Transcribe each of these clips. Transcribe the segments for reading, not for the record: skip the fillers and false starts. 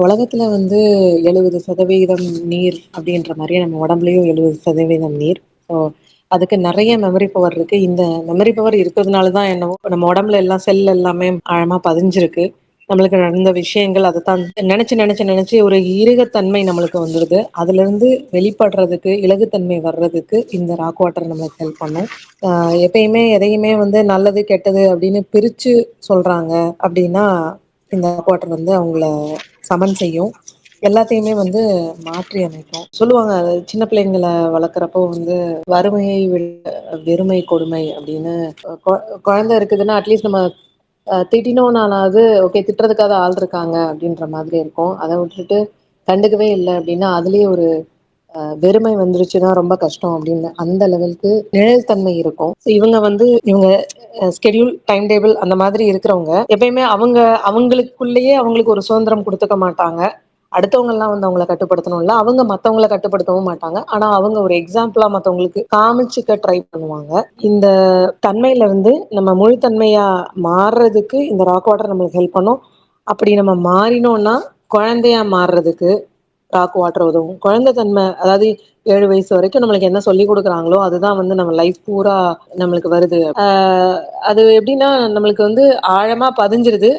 உலகத்துல வந்து 70% நீர் அப்படின்ற மாரி நம்ம உடம்புலயும் 70% நீர். ஸோ அதுக்கு நெறைய மெமரி பவர் இருக்கு. இந்த மெமரி பவர் இருக்கிறதுனால தான் என்னவோ நம்ம உடம்புல எல்லாம் செல் எல்லாமே ஆழமா பதிஞ்சிருக்கு. நம்மளுக்கு நடந்த விஷயங்கள் அதத்தான் நெனச்சு நெனச்சு நெனச்சு ஒரு இறுகத்தன்மை நம்மளுக்கு வந்துருது. அதுலருந்து வெளிப்படுறதுக்கு, இலகுத்தன்மை வர்றதுக்கு இந்த ராக் வாட்டர் நம்மளுக்கு ஹெல்ப் பண்ணும். எப்பயுமே எதையுமே வந்து நல்லது, கெட்டது அப்படின்னு பிரிச்சு சொல்றாங்க அப்படின்னா, இந்த ராக் வாட்டர் வந்து அவங்கள சமன் செய்யும். எல்லாத்தையுமே வந்து மாற்றி அமைக்கும். சொல்லுவாங்க சின்ன பிள்ளைங்கள வளர்க்குறப்போ வந்து வறுமையை விட வெறுமை கொடுமை அப்படின்னு. கொ குழந்தை இருக்குதுன்னா அட்லீஸ்ட் நம்ம திட்டினோம்னாலாவது ஓகே திட்டுறதுக்காவது ஆள் இருக்காங்க அப்படின்ற மாதிரி இருக்கும். அத விட்டுட்டு கண்டுக்கவே இல்ல அப்படின்னா, அதுலயே ஒரு வெறுமை வந்துருச்சுன்னா ரொம்ப கஷ்டம் அப்படின்னு அந்த லெவலுக்கு நிழல் தன்மை இருக்கும். So இவங்க ஸ்கெடியூல் டைம் டேபிள் அந்த மாதிரி இருக்கிறவங்க எப்பயுமே அவங்களுக்குள்ளேயே அவங்களுக்கு ஒரு சுதந்திரம் கொடுத்துக்க மாட்டாங்க. அடுத்தவங்க எல்லாம் வந்து அவங்கள கட்டுப்படுத்தணும் இல்ல, அவங்க மத்தவங்கள கட்டுப்படுத்தவும் மாட்டாங்க. ஆனா அவங்க ஒரு எக்ஸாம்பிளா மத்தவங்களுக்கு காமிச்சுக்க ட்ரை பண்ணுவாங்க. இந்த தன்மையில இருந்து நம்ம முழு தன்மையா மாறுறதுக்கு இந்த ராக் வாட்டர் நம்மளுக்கு ஹெல்ப் பண்ணும். அப்படி நம்ம மாறினோம்னா குழந்தையா மாறுறதுக்கு ராக் வாட்டர் உதவும். குழந்தை தன்மை அதாவது 7 வயசு வரைக்கும் நம்மளுக்கு என்ன சொல்லி கொடுக்குறாங்களோ அதுதான் வந்து நம்ம லைஃப் பூரா நம்மளுக்கு வருது. அது எப்படின்னா நம்மளுக்கு வந்து ஆழமா பதிஞ்சிருது.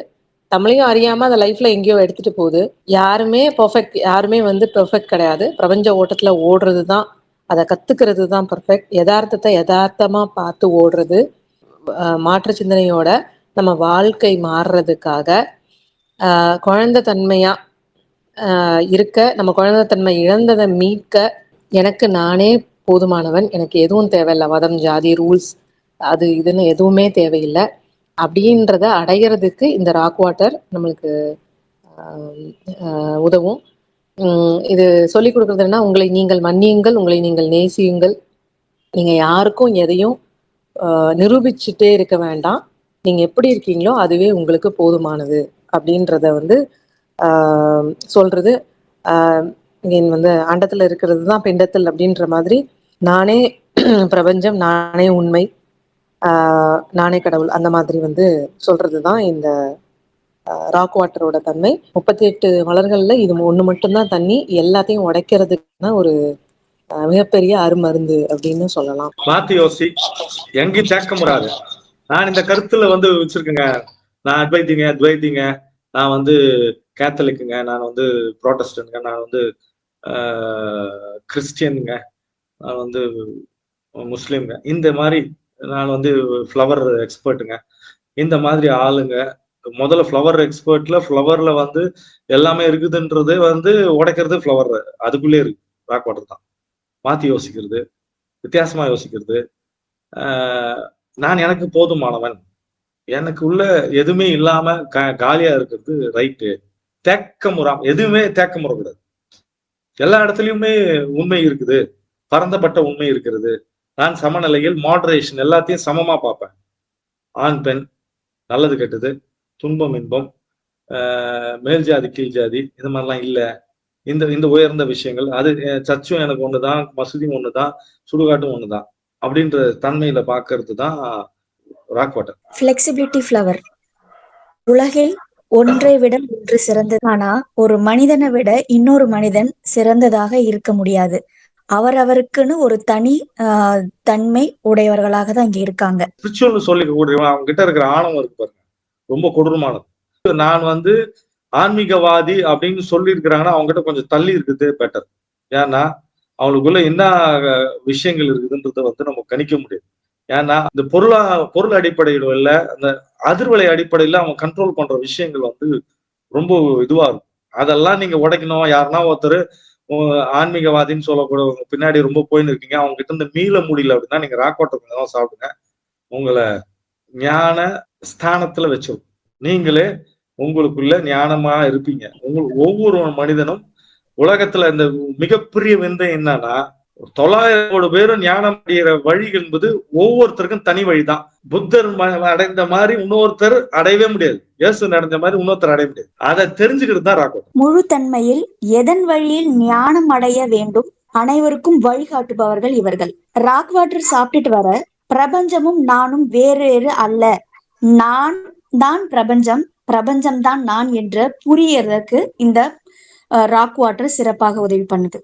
நம்மளையும் அறியாம அந்த லைஃப்ல எங்கேயோ எடுத்துட்டு போகுது. யாருமே வந்து பெர்ஃபெக்ட் கிடையாது. பிரபஞ்ச ஓட்டத்துல ஓடுறது தான், அதை கத்துக்கிறது தான் பெர்ஃபெக்ட். யதார்த்தத்தை யதார்த்தமா பார்த்து ஓடுறது, மாற்று சிந்தனையோட நம்ம வாழ்க்கை மாறுறதுக்காக குழந்தை தன்மையா இருக்க, நம்ம குழந்தைத்தன்மை இழந்ததை மீட்க எனக்கு நானே போதுமானவன், எனக்கு எதுவும் தேவையில்லை, மதம் ஜாதி ரூல்ஸ் அது இதுன்னு எதுவுமே தேவையில்லை அப்படின்றத அடையிறதுக்கு இந்த ராக் வாட்டர் நம்மளுக்கு உதவும். இது சொல்லி கொடுக்குறதுன்னா, உங்களை நீங்கள் மன்னியுங்கள், உங்களை நீங்கள் நேசியுங்கள், நீங்க யாருக்கும் எதையும் நிரூபிச்சுட்டே இருக்க வேண்டாம், நீங்க எப்படி இருக்கீங்களோ அதுவே உங்களுக்கு போதுமானது அப்படின்றத வந்து சொல்றது. வந்து அண்டத்துல இருக்கிறது தான் பிண்டத்தில் அப்படின்ற மாதிரி நானே பிரபஞ்சம், நானே உண்மை, நானே கடவுள் அந்த மாதிரி வந்து சொல்றதுதான் இந்த ராக் வாட்டரோட தன்மை. 38 மலர்கள்ல இது ஒண்ணு மட்டும்தான் தண்ணி, எல்லாத்தையும் உடைக்கிறதுக்கான ஒரு மிகப்பெரிய அருமருந்து அப்படின்னு சொல்லலாம். மாத்தி யோசி, எங்கேயும் தேக்க முடியாது. நான் இந்த கருத்துல வந்து வச்சிருக்கேங்க. நான் துவைத்திங்க, நான் வந்து கேத்தலிக்குங்க, நான் வந்து புரோட்டஸ்டன்ட்ங்க, நான் வந்து கிறிஸ்டியனுங்க, நான் வந்து முஸ்லீம்ங்க, இந்த மாதிரி நான் வந்து ஃப்ளவர் எக்ஸ்பர்ட்டுங்க, இந்த மாதிரி ஆளுங்க. முதல்ல ஃப்ளவர் எக்ஸ்பர்ட்ல ஃப்ளவர்ல வந்து எல்லாமே இருக்குதுன்றது வந்து உடைக்கிறது ஃப்ளவர், அதுக்குள்ளே இருக்கு ராக் வாட்டர் தான். மாத்தி யோசிக்கிறது, வித்தியாசமா யோசிக்கிறது. நான் எனக்கு போதுமானவன், எனக்கு உள்ள எதுவுமே இல்லாம காலியா இருக்கிறது ரைட்டு. எதுவுமே தேக்க முறக்கூடாது. எல்லா இடத்துலயுமே உண்மை இருக்குது, பரந்தப்பட்ட உண்மை இருக்கிறது. நான் சமநிலையில் மாடரேஷன், எல்லாத்தையும் சமமா பார்ப்பேன். ஆண் பெண், நல்லது கெட்டது, துன்பம் இன்பம், மேல் ஜாதி கீழ் ஜாதி, இது மாதிரிலாம் இல்லை. இந்த உயர்ந்த விஷயங்கள், அது சர்ச்சும் எனக்கு ஒண்ணுதான், மசூதியும் ஒண்ணுதான், சுடுகாட்டும் ஒண்ணுதான் அப்படின்ற தன்மையில பாக்குறது தான் ராக் வாட்டர். Flexibility flower. உலகில் ஒன்றை விட ஒன்று சிறந்தது. ஆனா ஒரு மனிதனை விட இன்னொரு மனிதன் சிறந்ததாக இருக்க முடியாது. அவரவருக்குன்னு ஒரு தனி தன்மை உடையவர்களாக தான் இங்க இருக்காங்க. ஸ்பிரிச்சுவல் சொல்லி அவங்க கிட்ட இருக்கிற ஆணவம் இருக்கு பாருங்க, ரொம்ப கொடூரமானது. நான் வந்து ஆன்மீகவாதி அப்படின்னு சொல்லி இருக்கிறாங்கன்னா அவங்க கிட்ட கொஞ்சம் தள்ளி இருக்குது பெட்டர். ஏன்னா அவங்களுக்குள்ள என்ன விஷயங்கள் இருக்குதுன்றத வந்து நம்ம கணிக்க முடியாது. ஏன்னா இந்த பொருள் அடிப்படையில இல்ல, அந்த அதிர்வலை அடிப்படையில அவங்க கண்ட்ரோல் பண்ற விஷயங்கள் வந்து ரொம்ப இதுவா இருக்கும். அதெல்லாம் நீங்க உடைக்கணும். யாருன்னா ஒருத்தர் ஆன்மீகவாதின்னு சொல்லக்கூட பின்னாடி ரொம்ப போயின்னு இருக்கீங்க, அவங்க கிட்ட இருந்து மீள முடியல அப்படின்னா நீங்க ராக் வாட்டர் தான் சாப்பிடுங்க. உங்களை ஞான ஸ்தானத்துல வச்சிருக்கும். நீங்களே உங்களுக்குள்ள ஞானமா இருப்பீங்க. ஒவ்வொரு மனிதனும் உலகத்துல இந்த மிகப்பெரிய விந்தை என்னன்னா, 900 பேரும் ஞானம் அடைகிற வழி என்பது ஒவ்வொருத்தருக்கும் தனி வழிதான். புத்தர் அடைந்த மாதிரி இன்னொருத்தர் அடையவே முடியாது, இயேசு அடைந்த மாதிரி இன்னொருத்தர் அடைய முடியாது. அதை தெரிஞ்சுக்கிறது தான் ராக் வாட்டர். முழு தன்மையில் எதன் வழியில் ஞானம் அடைய வேண்டும் அனைவருக்கும் வழிகாட்டுபவர்கள் இவர்கள். ராக் வாட்டர் சாப்பிட்டுட்டு வர பிரபஞ்சமும் நானும் வேறு அல்ல, நான் தான் பிரபஞ்சம், பிரபஞ்சம் தான் நான் என்ற புரியறதுக்கு இந்த ராக் வாட்டர் சிறப்பாக உதவி பண்ணுது.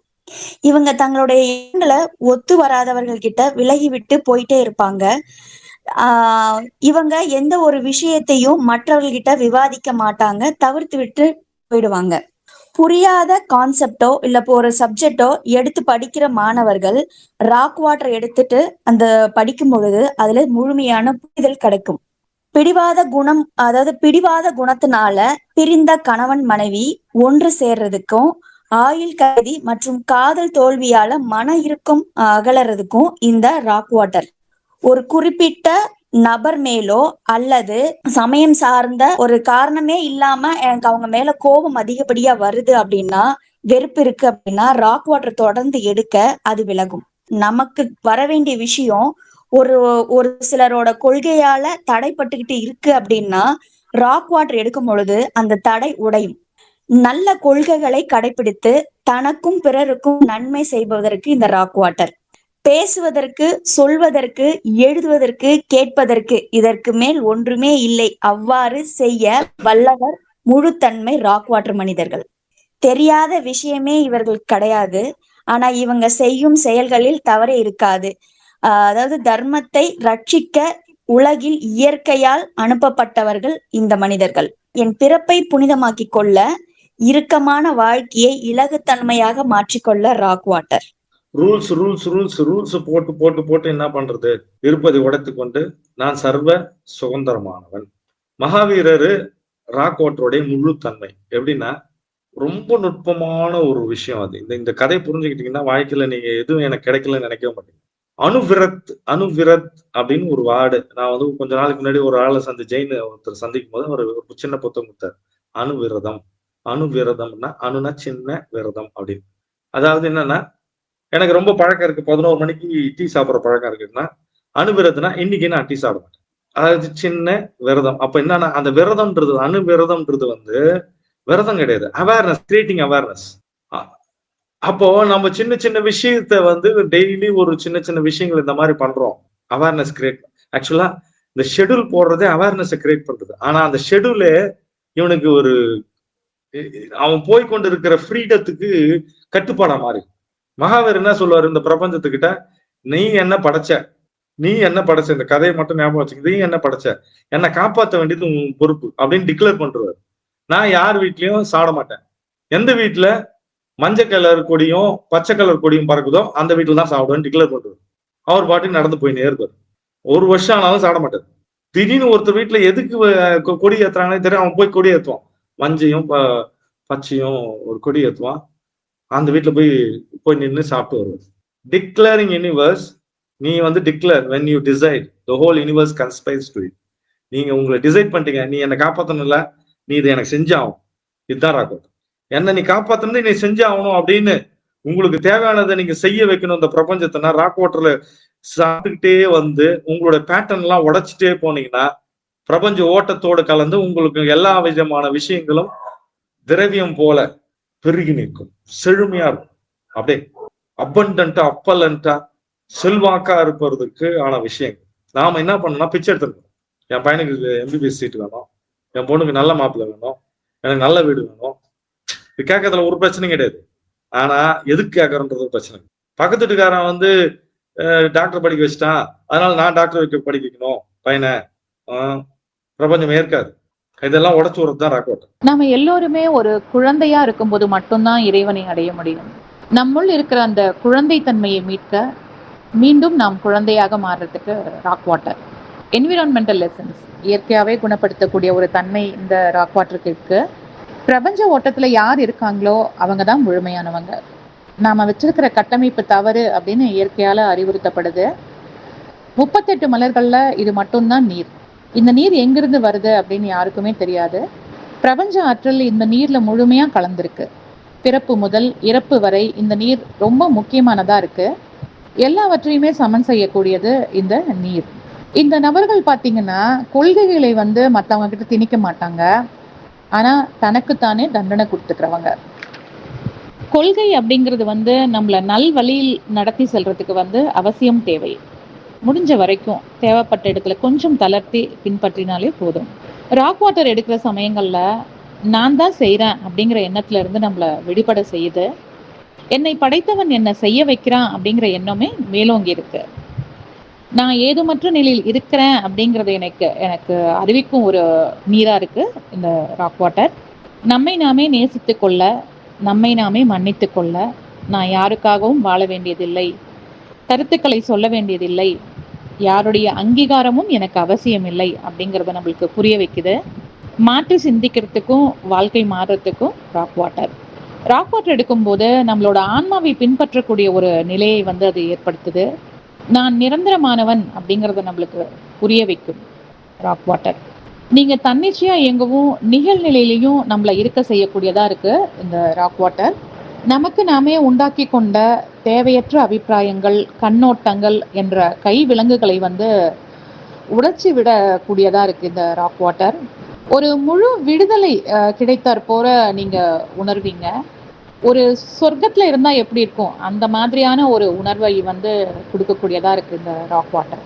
இவங்க தங்களுடைய எண்ணங்களை ஒத்து வராதவர்கள் கிட்ட விலகி விட்டு போயிட்டே இருப்பாங்க. இவங்க எந்த ஒரு விஷயத்தையும் மற்றவர்கிட்ட விவாதிக்க மாட்டாங்க, தவிர்த்து விட்டு போயிடுவாங்க. புரியாத கான்செப்டோ இல்ல ஒரு சப்ஜெக்டோ எடுத்து படிக்கிற மாணவர்கள் ராக் வாட்டர் எடுத்துட்டு அந்த படிக்கும் பொழுது அதுல முழுமையான புரிதல் கிடைக்கும். பிடிவாத குணத்தினால பிரிந்த கணவன் மனைவி ஒன்று சேர்றதுக்கும், ஆயுள் கைதி மற்றும் காதல் தோல்வியால மன இறுக்கம் அகலறதுக்கும் இந்த ராக் வாட்டர் ஒரு குறிப்பிட்ட நபர் மேலோ அல்லது சமயம் சார்ந்த ஒரு காரணமே இல்லாம எனக்கு அவங்க மேல கோபம் அதிகப்படியா வருது அப்படின்னா, வெறுப்பு இருக்கு அப்படின்னா, ராக் வாட்டர் தொடர்ந்து எடுக்க அது விலகும். நமக்கு வர வேண்டிய விஷயம் ஒரு ஒரு சிலரோட கொள்கையால தடைப்பட்டுக்கிட்டு இருக்கு அப்படின்னா, ராக் வாட்டர் எடுக்கும் பொழுது அந்த தடை உடையும். நல்ல கொள்கைகளை கடைபிடித்து தனக்கும் பிறருக்கும் நன்மை செய்வதற்கு இந்த ராக் வாட்டர். பேசுவதற்கு, சொல்வதற்கு, எழுதுவதற்கு, கேட்பதற்கு இதற்கு மேல் ஒன்றுமே இல்லை. அவ்வாறு செய்ய வல்லவர் முழுத்தன்மை ராக் வாட்டர் மனிதர்கள். தெரியாத விஷயமே இவர்கள் கிடையாது. ஆனா இவங்க செய்யும் செயல்களில் தவறே இருக்காது. அதாவது தர்மத்தை ரட்சிக்க உலகில் இயற்கையால் அனுப்பப்பட்டவர்கள் இந்த மனிதர்கள். என் பிறப்பை புனிதமாக்கி கொள்ள, இறுக்கமான வாழ்க்கையை இலகுத்தன்மையாக மாற்றிக்கொள்ள rock water. Rules rules rules rules போட்டு போட்டு போட்டு என்ன பண்றது, இருப்பதை உடைத்து கொண்டு நான் சர்வ சுதந்திரமானவன். மகாவீரரு ராக் வாட்டருடைய முழு தன்மை எப்படின்னா, ரொம்ப நுட்பமான ஒரு விஷயம் அது. இந்த கதை புரிஞ்சுக்கிட்டீங்கன்னா வாழ்க்கையில நீங்க எதுவும் எனக்கு கிடைக்கலன்னு நினைக்கவே மாட்டீங்க. அணுவிரத் அப்படின்னு ஒரு வார்டு. நான் வந்து கொஞ்ச நாளைக்கு முன்னாடி ஒரு ஆளை ஜெயின் ஒருத்தர் சந்திக்கும் போது ஒரு சின்ன புத்தகம் கொடுத்தார். அணுவிரதம்னா அணுனா சின்ன விரதம் அப்படின்னு. அதாவது என்னன்னா, எனக்கு ரொம்ப பழக்கம் இருக்கு, 11 மணிக்கு டீ சாப்பிட்ற பழக்கம் இருக்குன்னா, அணுவிரதம்னா இன்னைக்கு நான் டீ சாப்பிட மாட்டேன். அதாவது சின்ன விரதம். அப்ப என்னன்னா, அந்த விரதம்ன்றது அணுவிரதம்ன்றது வந்து விரதம் கிடையாது, அவேர்னஸ், கிரியேட்டிங் அவேர்னஸ். அப்போ நம்ம சின்ன சின்ன விஷயத்த வந்து டெய்லி ஒரு சின்ன சின்ன விஷயங்கள் இந்த மாதிரி பண்றோம், அவேர்னஸ் கிரியேட். ஆக்சுவலா இந்த ஷெடியூல் போடுறதே அவேர்னஸ் கிரியேட் பண்றது. ஆனா அந்த ஷெடியூலே இவனுக்கு ஒரு அவன் போய்கொண்டு இருக்கிற ஃப்ரீடத்துக்கு கட்டுப்பாடா மாறி. மகாவீர் என்ன சொல்லுவாரு இந்த பிரபஞ்சத்துக்கிட்ட, நீ என்ன படைச்ச, இந்த கதையை மட்டும் ஞாபகம் வச்சுக்க, நீ என்ன படைச்ச, என்னை காப்பாற்ற வேண்டியது உன் பொறுப்பு அப்படின்னு டிக்ளேர் பண்றாரு. நான் யார் வீட்லயும் சாட மாட்டேன். எந்த வீட்டுல மஞ்சள் கலர் கொடியும் பச்சை கலர் கொடியும் பறக்குதோ அந்த வீட்டுல தான் சாப்பிடுவேன்னு டிக்ளேர் பண்றாரு. அவர் பாட்டுக்கு நடந்து போய் நேர்வார். ஒரு வருஷம் ஆனாலும் சாட மாட்டார். திடீர்னு ஒருத்தர் வீட்டுல எதுக்கு கொடி ஏத்துறாங்கன்னு தெரியும், அவன் போய் கொடி ஏத்துவான். மஞ்சையும் பச்சையும் ஒரு கொடி ஏத்துவான். அந்த வீட்டுல போய் நின்று சாப்பிட்டு வருவார். Declaring universe. நீ வந்து declare when you decide the whole universe conspires to it. நீங்க உங்களை டிசைட் பண்ணிட்டீங்க, நீ என்னை காப்பாற்றணும்ல, நீ இதை எனக்கு செஞ்சாகும். இதுதான் ராக் வாட்டர். என்ன நீ காப்பாத்தணும், நீ செஞ்சாகணும் அப்படின்னு உங்களுக்கு தேவையானதை நீங்க செய்ய வைக்கணும் இந்த பிரபஞ்சத்தினா, ராக் வாட்டர்ல சாப்பிட்டுக்கிட்டே வந்து உங்களோட பேட்டர்ன் எல்லாம் உடைச்சிட்டே போனீங்கன்னா பிரபஞ்ச ஓட்டத்தோடு கலந்து உங்களுக்கு எல்லா விதமான விஷயங்களும் திரவியம் போல பெருகி நிற்கும், செழுமையா இருக்கும். அப்படியே அபண்டன்டா அப்பலண்டா செல்வாக்கா இருப்பதற்கு ஆன விஷயங்கள். நாம என்ன பண்ணணும்னா பிச்சை எடுத்துருக்கோம். என் பையனுக்கு எம்பிபிஎஸ் சீட் வேணும், என் பொண்ணுக்கு நல்ல மாப்பிள்ளை வேணும், எனக்கு நல்ல வீடு வேணும். இது கேட்கறதுல ஒரு பிரச்சனையும் கிடையாது. ஆனா எதுக்கு கேட்கறன்றது ஒரு பிரச்சனை. பக்கத்து வீட்டுக்காரன் வந்து டாக்டர் படிக்க வச்சுட்டான், அதனால நான் டாக்டர் படிக்க வைக்கணும் பையனை, பிரபஞ்சம் ஏற்காது. இதெல்லாம் உடச்சு விடுறது தான் ராக் வாட்டர். நாம எல்லோருமே ஒரு குழந்தையா இருக்கும்போது மட்டும்தான் இறைவனை அடைய முடியும். நம்முள் இருக்கிற அந்த குழந்தை தன்மையை மீட்க, மீண்டும் நாம் குழந்தையாக மாறுறதுக்கு ராக் வாட்டர். என்விரான்மெண்டல் லெசன்ஸ், இயற்கையாகவே குணப்படுத்தக்கூடிய ஒரு தன்மை இந்த ராக் வாட்டருக்கு இருக்கு. பிரபஞ்ச ஓட்டத்தில் யார் இருக்காங்களோ அவங்க தான் முழுமையானவங்க. நாம் வச்சிருக்கிற கட்டமைப்பு தவறு அப்படின்னு இயற்கையால் அறிவுறுத்தப்படுது. 38 மலர்களில் இது மட்டும்தான் நீர். இந்த நீர் எங்கிருந்து வருது அப்படின்னு யாருக்குமே தெரியாது. பிரபஞ்ச ஆற்றல் இந்த நீரில் முழுமையாக கலந்துருக்கு. பிறப்பு முதல் இறப்பு வரை இந்த நீர் ரொம்ப முக்கியமானதாக இருக்குது. எல்லாவற்றையுமே சமன் செய்யக்கூடியது இந்த நீர். இந்த நபர்கள் பார்த்தீங்கன்னா கொள்கைகளை வந்து மற்றவங்க கிட்ட திணிக்க மாட்டாங்க, ஆனால் தனக்குத்தானே தண்டனை கொடுத்துக்கிறவங்க. கொள்கை அப்படிங்கிறது வந்து நம்மளை நல்வழியில் நடத்தி செல்றதுக்கு வந்து அவசியம் தேவை. முடிஞ்ச வரைக்கும் தேவைப்பட்ட இடத்துல கொஞ்சம் தளர்த்தி பின்பற்றினாலே போதும். ராக் வாட்டர் எடுக்கிற சமயங்களில் நான் தான் செய்றேன் அப்படிங்கிற எண்ணத்துல இருந்து நம்மள விடுபட செய்யுது. என்னை படைத்தவன் என்ன செய்ய வைக்கிறான் அப்படிங்கிற எண்ணமே மேலோங்கி இருக்கு. நான் ஏதுமற்ற நிலையில் இருக்கிறேன் அப்படிங்கறது எனக்கு எனக்கு அறிவிக்கும் ஒரு நீரா இருக்கு இந்த ராக் வாட்டர். நம்மை நாமே நேசித்துக் கொள்ள, நம்மை நாமே மன்னித்துக் கொள்ள, நான் யாருக்காகவும் வாழ வேண்டியதில்லை, கருத்துக்களை சொல்ல வேண்டியதில்லை, யாருடைய அங்கீகாரமும் எனக்கு அவசியம் இல்லை அப்படிங்கறத நம்மளுக்கு புரிய வைக்குது. மாற்றி சிந்திக்கிறதுக்கும் வாழ்க்கை மாறுறதுக்கும் ராக் வாட்டர். ராக் வாட்டர் எடுக்கும்போது நம்மளோட ஆன்மாவை பின்பற்றக்கூடிய ஒரு நிலையை அது ஏற்படுத்துது. நான் நிரந்தரமானவன் அப்படிங்கறத நம்மளுக்கு புரிய வைக்கும் ராக் வாட்டர். நீங்க தன்னிச்சையா இயங்கவும் நிகழ்நிலையிலையும் நம்மள இருக்க செய்யக்கூடியதா இருக்கு இந்த ராக் வாட்டர். நமக்கு நாமே உண்டாக்கி கொண்ட தேவையற்ற அபிப்பிராயங்கள், கண்ணோட்டங்கள் என்ற கை விலங்குகளை உடைச்சி விடக்கூடியதா இருக்கு இந்த ராக் வாட்டர். ஒரு முழு விடுதலை கிடைத்தாற் போல நீங்க உணர்வீங்க. ஒரு சொர்க்கத்துல இருந்தா எப்படி இருக்கும் அந்த மாதிரியான ஒரு உணர்வை கொடுக்கக்கூடியதா இருக்கு இந்த ராக் வாட்டர்.